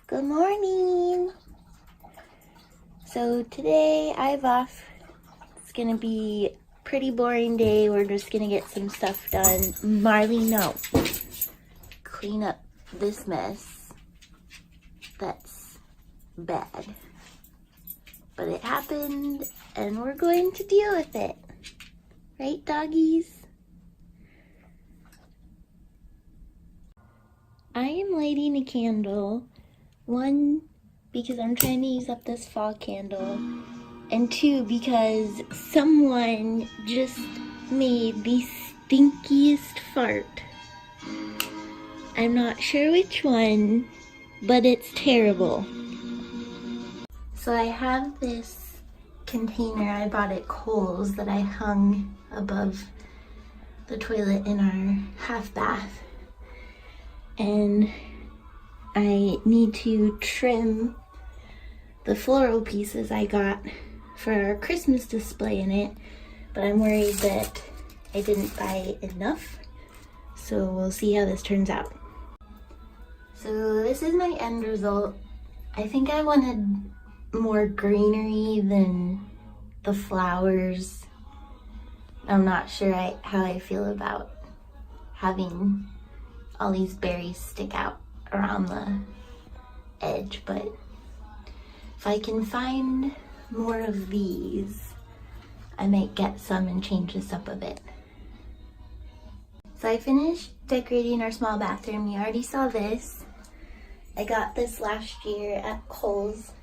Good morning. So today I have off. It's gonna be a pretty boring day. We're just gonna get some stuff done. Marley, no. Clean up this mess. That's bad. But it happened and we're going to deal with it. Right, doggies? I am lighting a candle. One, because I'm trying to use up this fall candle, and two, because someone just made the stinkiest fart. I'm not sure which one, but it's terrible. So I have this container I bought at Kohl's that I hung above the toilet in our half bath, and I need to trim the floral pieces I got for our Christmas display in it, but I'm worried that I didn't buy enough, so we'll see how this turns out. So this is my end result. I think I wanted more greenery than the flowers. I'm not sure how I feel about having all these berries stick out around the edge, but if I can find more of these, I might get some and change this up a bit. So I finished decorating our small bathroom. You already saw this. I got this last year at Kohl's.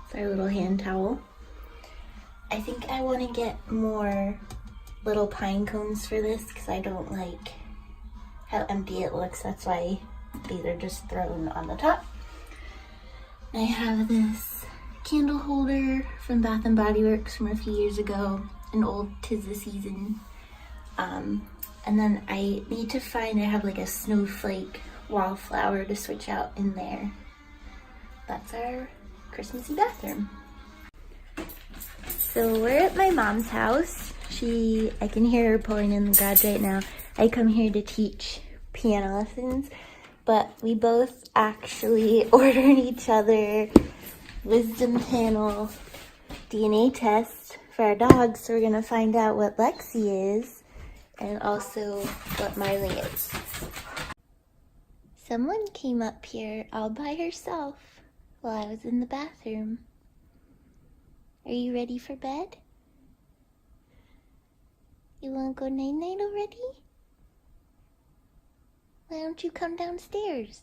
It's our little hand towel. I think I want to get more little pine cones for this because I don't like how empty it looks. That's why these are just thrown on the top. I have this candle holder from Bath & Body Works from a few years ago, an old 'Tis the Season. And then I need to find, I have like a snowflake wallflower to switch out in there. That's our Christmassy bathroom. So we're at my mom's house. I can hear her pulling in the garage right now. I come here to teach piano lessons, but we both actually ordered each other wisdom panel DNA tests for our dogs, so we're gonna find out what Lexi is and also what Marley is. Someone came up here all by herself while I was in the bathroom. Are you ready for bed? You wanna go night-night already? Why don't you come downstairs?